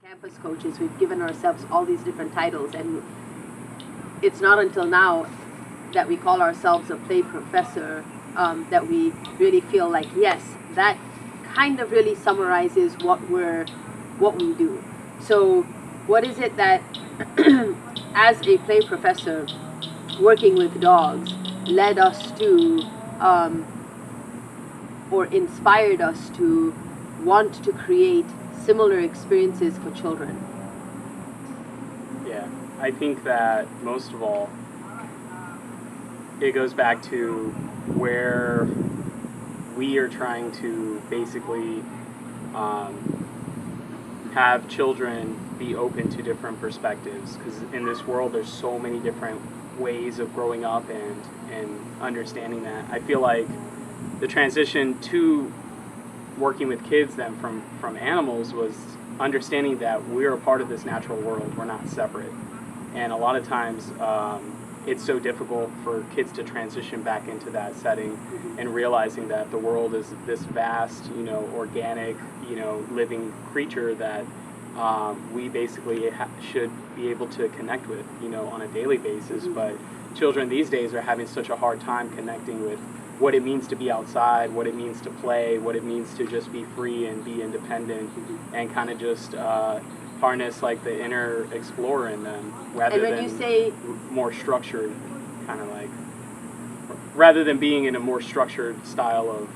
campus coaches, we've given ourselves all these different titles, and it's not until now that we call ourselves a play professor that we really feel like, yes, that kind of really summarizes what we do. So what is it that as a play professor working with dogs led us to or inspired us to want to create similar experiences for children? Yeah, I think that most of all, it goes back to where we are trying to basically have children be open to different perspectives, because in this world there's so many different ways of growing up and understanding that. I feel like the transition to working with kids then from animals was understanding that we're a part of this natural world, we're not separate. And a lot of times it's so difficult for kids to transition back into that setting and realizing that the world is this vast, organic, living creature that we basically should be able to connect with, on a daily basis. But children these days are having such a hard time connecting with what it means to be outside, what it means to play, what it means to just be free and be independent, and kind of just harness like the inner explorer in them, rather than more structured, kind of like, rather than being in a more structured style of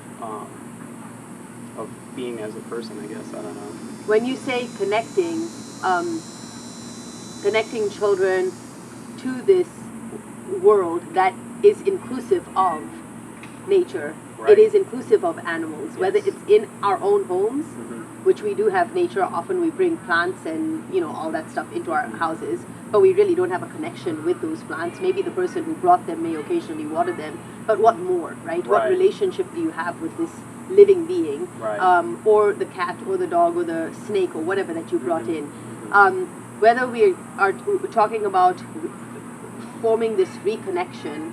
being as a person, I guess. I don't know. When you say connecting children to this world that is inclusive of nature, right. It is inclusive of animals, yes. Whether it's in our own homes, which we do have nature, often we bring plants and all that stuff into our houses, but we really don't have a connection with those plants. Maybe the person who brought them may occasionally water them, but what more, right? What relationship do you have with this living being, right. Or the cat or the dog or the snake or whatever that you brought in? Whether we are talking about forming this reconnection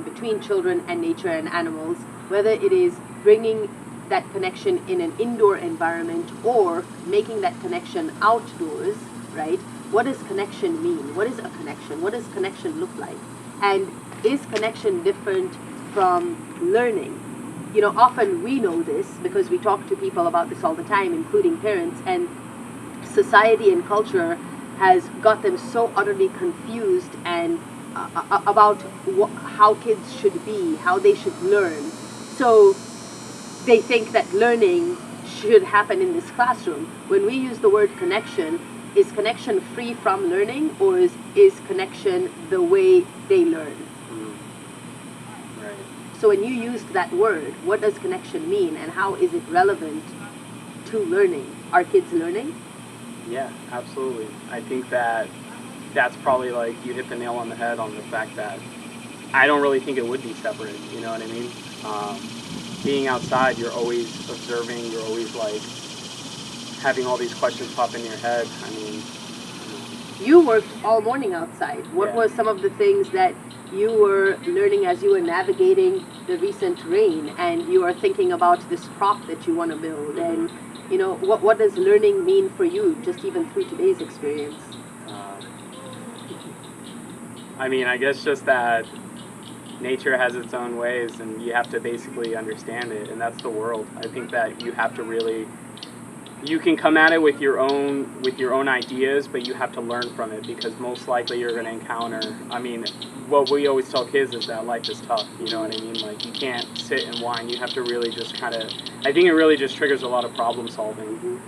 between children and nature and animals, whether it is bringing that connection in an indoor environment or making that connection outdoors, right? What does connection mean? What is a connection? What does connection look like? And is connection different from learning? Often we know this because we talk to people about this all the time, including parents, and society and culture has got them so utterly confused and about how kids should be, how they should learn. So they think that learning should happen in this classroom. When we use the word connection, is connection free from learning, or is connection the way they learn? Right. So when you used that word, what does connection mean, and how is it relevant to learning? Are kids learning? Yeah, absolutely. I think that's probably like you hit the nail on the head on the fact that I don't really think it would be separate, you know what I mean? Being outside, you're always observing, you're always like having all these questions pop in your head. I mean, you worked all morning outside. What were some of the things that you were learning as you were navigating the recent rain, and you are thinking about this prop that you want to build? And what does learning mean for you, just even through today's experience? I mean, I guess just that nature has its own ways, and you have to basically understand it, and that's the world. I think that you have to really, you can come at it with your own ideas, but you have to learn from it, because most likely you're going to encounter, I mean, what we always tell kids is that life is tough, you know what I mean? Like, you can't sit and whine. You have to really just kind of, I think it really just triggers a lot of problem solving.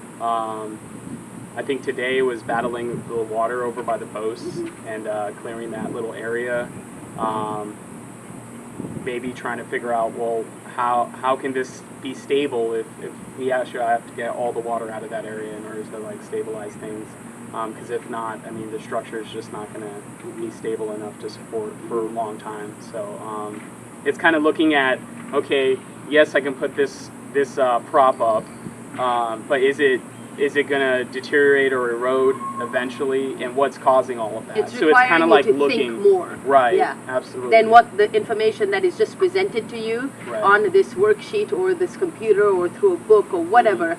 I think today was battling the water over by the posts and clearing that little area. Maybe trying to figure out, well, how can this be stable if we actually have to get all the water out of that area in order to like stabilize things? Because if not, I mean, the structure is just not going to be stable enough to support for a long time. So it's kind of looking at, okay, yes, I can put this prop up, but is it going to deteriorate or erode eventually, and what's causing all of that? So it's kind of like looking think more, right? Yeah, absolutely. Than what the information that is just presented to you on this worksheet or this computer or through a book or whatever.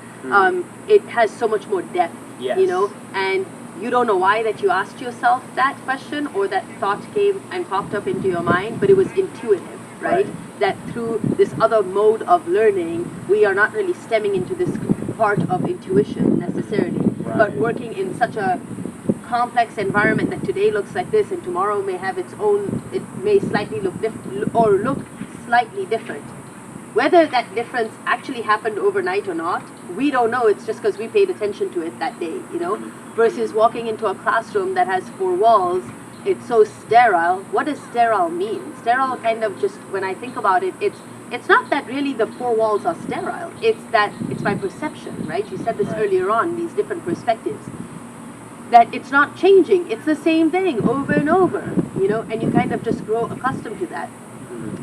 It has so much more depth Yes. You know, and you don't know why that you asked yourself that question or that thought came and popped up into your mind, but it was intuitive, right? That through this other mode of learning, we are not really stemming into this part of intuition necessarily, but working in such a complex environment that today looks like this and tomorrow may have its own, it may slightly look different or look slightly different. Whether that difference actually happened overnight or not, we don't know. It's just because we paid attention to it that day, you know, versus walking into a classroom that has 4 walls. It's so sterile. What does sterile mean? Sterile kind of just, when I think about it, it's not that really the 4 walls are sterile. It's that it's my perception, right? You said this earlier on, these different perspectives. That it's not changing. It's the same thing over and over, you know, and you kind of just grow accustomed to that.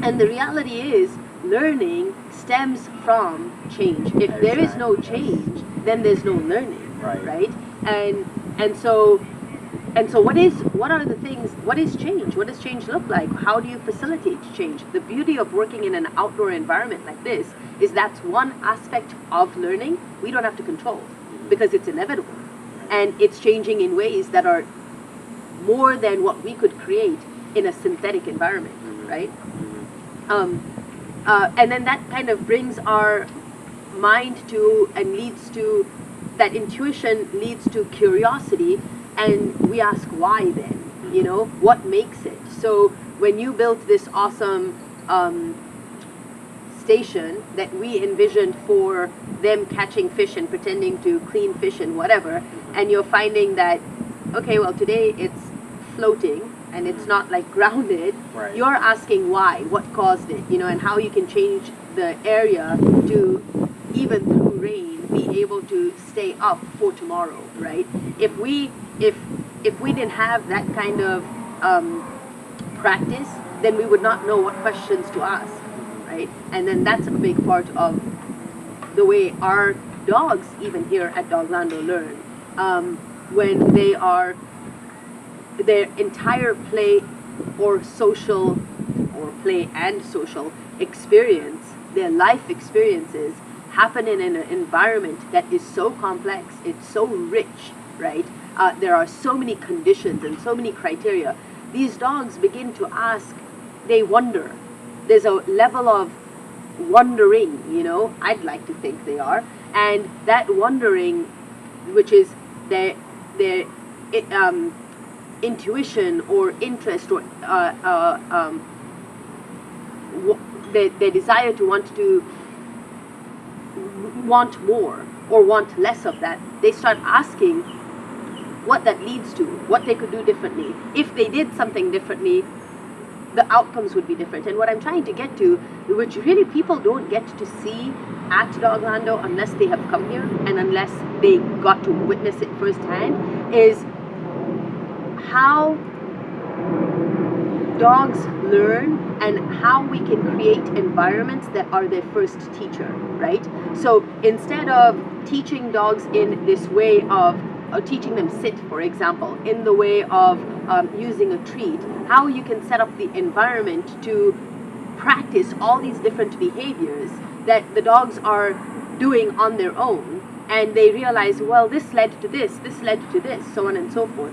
And the reality is, learning stems from change. If there is no change, then there's no learning, right? And so what are the things, what is change? What does change look like? How do you facilitate change? The beauty of working in an outdoor environment like this is that's one aspect of learning we don't have to control because it's inevitable. And it's changing in ways that are more than what we could create in a synthetic environment, right? And then that kind of brings our mind to and leads to, that intuition leads to curiosity, and we ask why then, you know, what makes it? So when you built this awesome station that we envisioned for them catching fish and pretending to clean fish and whatever, and you're finding that, okay, well today it's floating, and it's not like grounded, you're asking why, what caused it, you know, and how you can change the area to, even through rain, be able to stay up for tomorrow, right? If we didn't have that kind of practice, then we would not know what questions to ask, right? And then that's a big part of the way our dogs, even here at Doglando, learn. When they are, their entire play or social, or play and social experience, their life experiences happen in an environment that is so complex, it's so rich, right? There are so many conditions and so many criteria. These dogs begin to ask, they wonder. There's a level of wondering, you know, I'd like to think they are, and that wondering, which is their intuition or interest or their desire to want more or want less of that, they start asking what that leads to, what they could do differently. If they did something differently, the outcomes would be different. And what I'm trying to get to, which really people don't get to see at Doglando unless they have come here and unless they got to witness it firsthand, is how dogs learn and how we can create environments that are their first teacher, right? So instead of teaching dogs in this way of teaching them sit, for example, in the way of using a treat, how you can set up the environment to practice all these different behaviors that the dogs are doing on their own, and they realize, well, this led to this led to this, so on and so forth.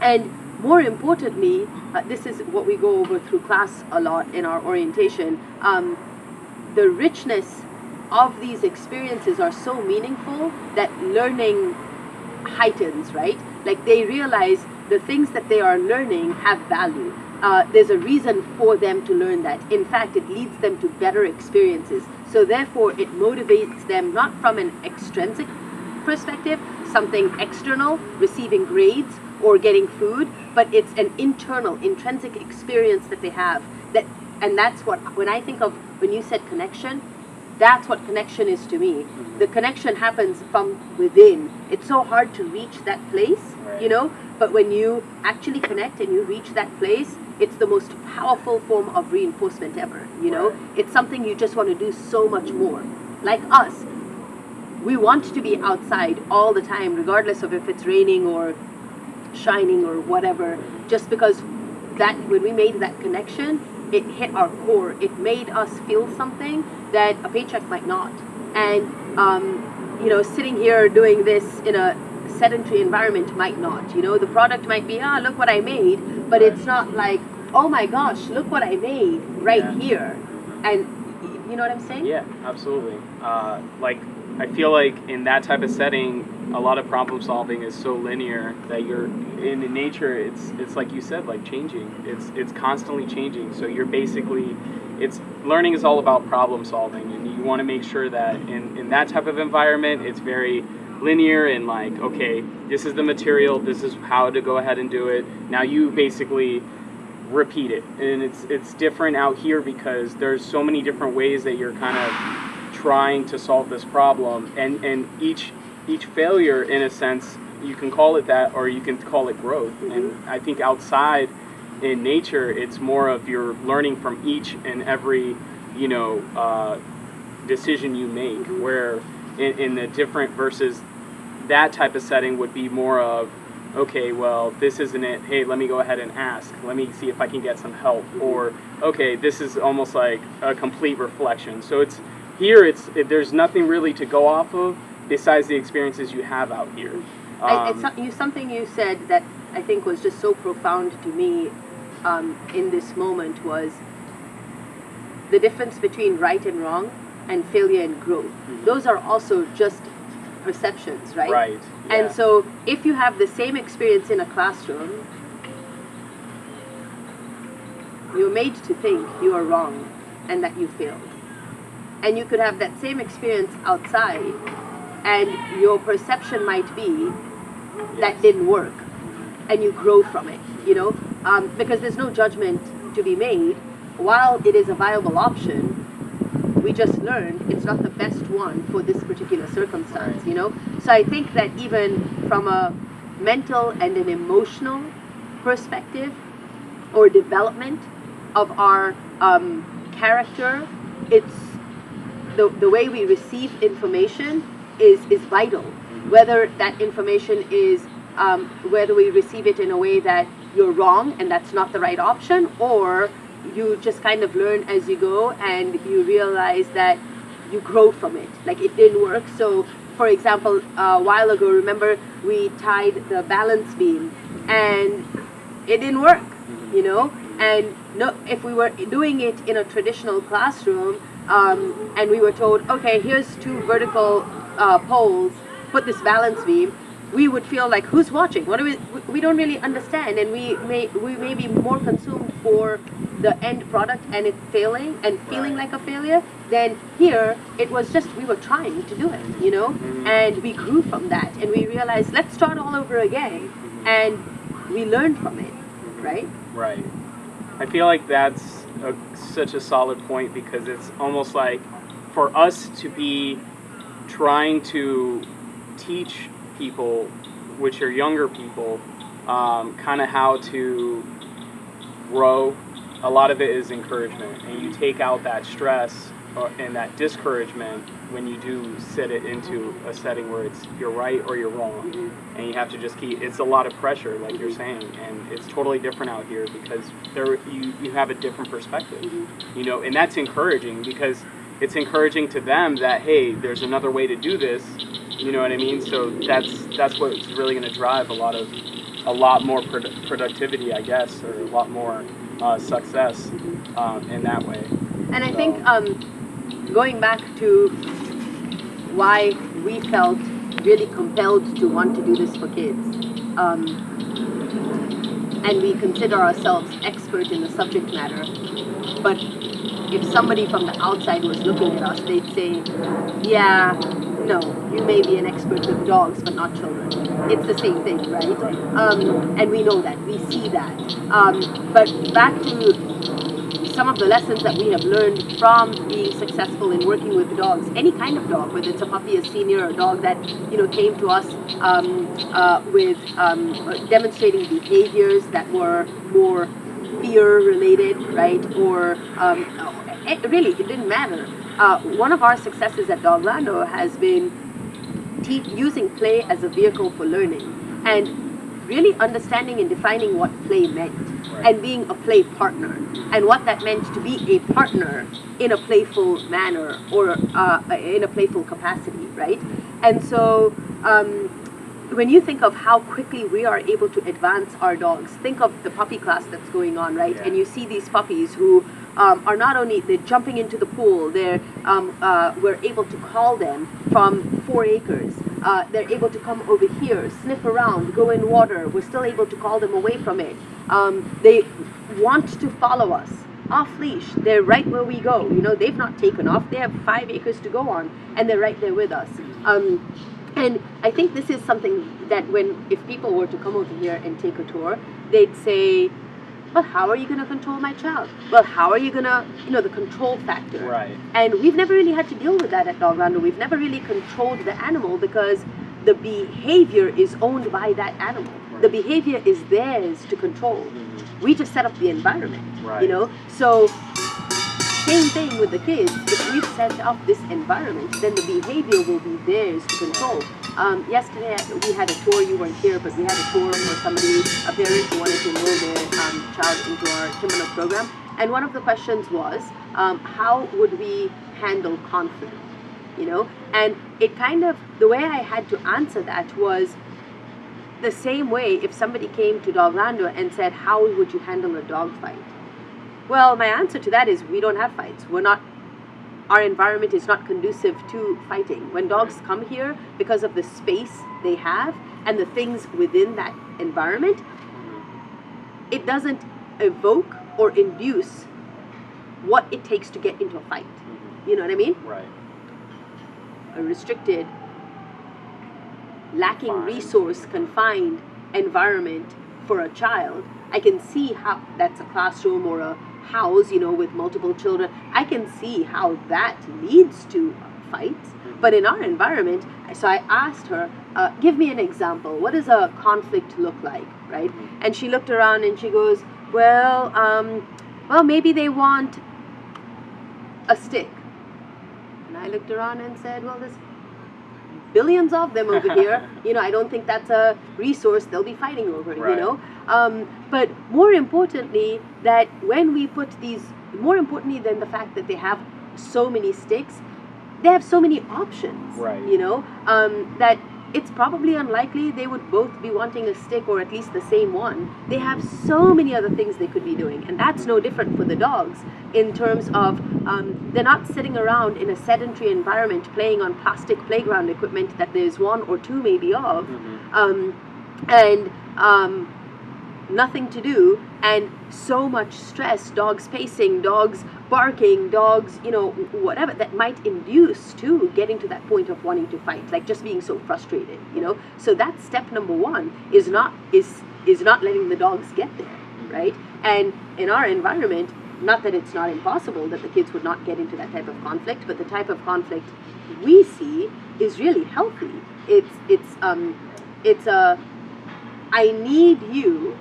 And more importantly, this is what we go over through class a lot in our orientation, the richness of these experiences are so meaningful that learning heightens, right? Like they realize the things that they are learning have value. There's a reason for them to learn that. In fact, it leads them to better experiences. So therefore, it motivates them not from an extrinsic perspective, something external, receiving grades or getting food, but it's an internal, intrinsic experience that they have. And that's what, when I think of, when you said connection, that's what connection is to me. The connection happens from within. It's so hard to reach that place, you know, but when you actually connect and you reach that place, it's the most powerful form of reinforcement ever, you know. It's something you just want to do so much more. Like us, we want to be outside all the time, regardless of if it's raining or shining or whatever, just because that when we made that connection, it hit our core. It made us feel something that a paycheck might not. And sitting here doing this in a sedentary environment might not. The product might be, look what I made, but it's not like, oh my gosh, look what I made right here. And you know what I'm saying? Yeah, absolutely. Like, I feel like in that type of setting, a lot of problem solving is so linear that you're in nature. It's like you said, like changing. It's constantly changing. So you're basically, learning is all about problem solving, and you want to make sure that in that type of environment, it's very linear and like, okay, this is the material, this is how to go ahead and do it. Now you basically repeat it, and it's different out here because there's so many different ways that you're kind of trying to solve this problem, and each failure, in a sense, you can call it that, or you can call it growth. And I think outside in nature, it's more of you're learning from each and every decision you make, where in the different versus that type of setting would be more of, okay, well, this isn't it. Hey, let me go ahead and ask. Let me see if I can get some help. Or, okay, this is almost like a complete reflection. So there's nothing really to go off of besides the experiences you have out here. Something you said that I think was just so profound to me in this moment was the difference between right and wrong and failure and growth. Those are also just perceptions, right? Right. Yeah. And so if you have the same experience in a classroom, you're made to think you are wrong and that you failed. And you could have that same experience outside, and your perception might be that didn't work, and you grow from it, because there's no judgment to be made. While it is a viable option, we just learned it's not the best one for this particular circumstance, So I think that even from a mental and an emotional perspective or development of our character, it's the way we receive information is vital. Whether that information is, whether we receive it in a way that you're wrong and that's not the right option, or you just kind of learn as you go and you realize that you grow from it. Like, it didn't work. So, for example, a while ago, remember, we tied the balance beam and it didn't work, And if we were doing it in a traditional classroom and we were told, okay, here's 2 vertical poles, put this balance beam, we would feel like, who's watching? What do we don't really understand, and we may be more consumed for the end product and it failing and feeling like a failure. Then here it was just we were trying to do it, and we grew from that, and we realized, let's start all over again, and we learned from it, right? Right. I feel like that's such a solid point, because it's almost like for us to be trying to teach people, which are younger people, kind of how to grow. A lot of it is encouragement, and you take out that stress and that discouragement when you do set it into a setting where it's you're right or you're wrong, and you have to just it's a lot of pressure, like you're saying, and it's totally different out here because you have a different perspective, and that's encouraging, because it's encouraging to them that, hey, there's another way to do this. You know what I mean? So that's what's really going to drive a lot more productivity, I guess, or a lot more success in that way. And I think going back to why we felt really compelled to want to do this for kids, and we consider ourselves expert in the subject matter, but if somebody from the outside was looking at us, they'd say, yeah, no, you may be an expert with dogs, but not children. It's the same thing, right? And we know that, we see that. But back to some of the lessons that we have learned from being successful in working with dogs, any kind of dog, whether it's a puppy, a senior, or a dog that came to us with demonstrating behaviors that were more fear-related, right? Or really, it didn't matter. One of our successes at Doglando has been using play as a vehicle for learning, and really understanding and defining what play meant, and being a play partner, and what that meant to be a partner in a playful manner or in a playful capacity, right? And so when you think of how quickly we are able to advance our dogs, think of the puppy class that's going on, right? Yeah. And you see these puppies who are not only, they're jumping into the pool, we're able to call them from 4 acres. They're able to come over here, sniff around, go in water. We're still able to call them away from it. They want to follow us off leash. They're right where we go. You know, they've not taken off. They have 5 acres to go on, and they're right there with us. And I think this is something that if people were to come over here and take a tour, they'd say, well, how are you going to control my child? Well, how are you going to, the control factor. Right. And we've never really had to deal with that at Doglando. We've never really controlled the animal because the behavior is owned by that animal. Right. The behavior is theirs to control. Mm-hmm. We just set up the environment, right. So same thing with the kids. If we set up this environment, then the behavior will be theirs to control. Yesterday we had a tour, you weren't here, but we had a tour for somebody, a parent who wanted to enroll their child into our TimberNook program. And one of the questions was, how would we handle conflict? And it kind of, the way I had to answer that was the same way if somebody came to Doglando and said, how would you handle a dog fight? Well, my answer to that is we don't have fights. Our environment is not conducive to fighting. When dogs come here, because of the space they have and the things within that environment, it doesn't evoke or induce what it takes to get into a fight. You know what I mean? Right. A restricted, lacking resource, confined environment for a child, I can see how that's a classroom or a house, with multiple children. I can see how that leads to fights. But in our environment, so I asked her, give me an example. What does a conflict look like, right? And she looked around and she goes, well, maybe they want a stick. And I looked around and said, well, there's billions of them over here. I don't think that's a resource they'll be fighting over, right. But more importantly, that when we put more importantly than the fact that they have so many sticks, they have so many options, right. That it's probably unlikely they would both be wanting a stick or at least the same one. They have so many other things they could be doing, and that's no different for the dogs in terms of they're not sitting around in a sedentary environment playing on plastic playground equipment that there's one or two maybe of, and nothing to do, and so much stress, dogs pacing, dogs barking, dogs, whatever that might induce to getting to that point of wanting to fight, like just being so frustrated, So that's step number one, is not letting the dogs get there, right? And in our environment, not that it's not impossible that the kids would not get into that type of conflict, but the type of conflict we see is really healthy. It's I need you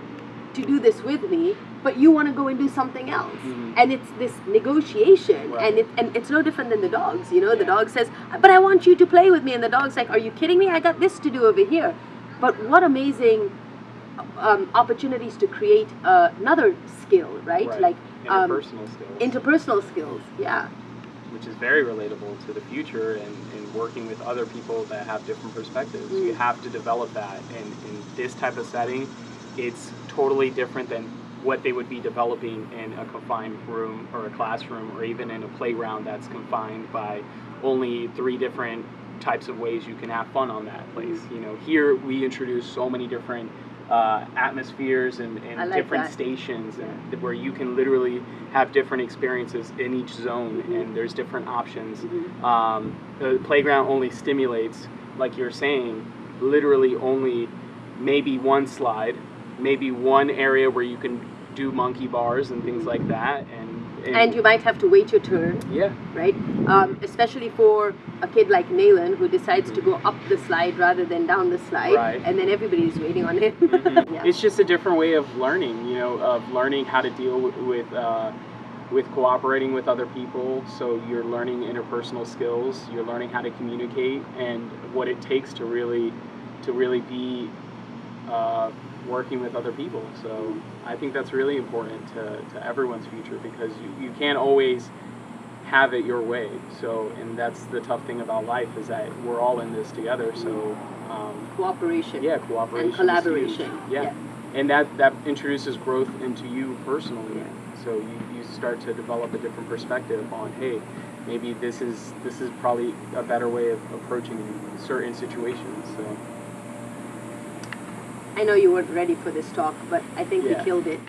to do this with me, but you want to go and do something else. And it's this negotiation, right. and it's no different than the dogs. The dog says, but I want you to play with me, and the dog's like, are you kidding me? I got this to do over here. But what amazing opportunities to create another skill, right? Like interpersonal skills. Interpersonal skills, yeah. Which is very relatable to the future and working with other people that have different perspectives. You have to develop that, and in this type of setting, it's totally different than what they would be developing in a confined room or a classroom or even in a playground that's confined by only 3 different types of ways you can have fun on that place. Here we introduce so many different atmospheres and different stations where you can literally have different experiences in each zone, and there's different options. The playground only stimulates, like you're saying, literally only maybe one slide, maybe one area where you can do monkey bars and things like that, and you might have to wait your turn. Yeah. Right? Especially for a kid like Nalan who decides to go up the slide rather than down the slide, right. And then everybody's waiting on him. Yeah. It's just a different way of learning, of learning how to deal with cooperating with other people. So you're learning interpersonal skills, you're learning how to communicate, and what it takes to really be working with other people. So I think that's really important to everyone's future, because you can't always have it your way. So, and that's the tough thing about life, is that we're all in this together. So, cooperation. Yeah, cooperation. And collaboration. Yeah. And that introduces growth into you personally. Yeah. So you start to develop a different perspective on, hey, maybe this is probably a better way of approaching certain situations. So I know you weren't ready for this talk, but I think we killed it.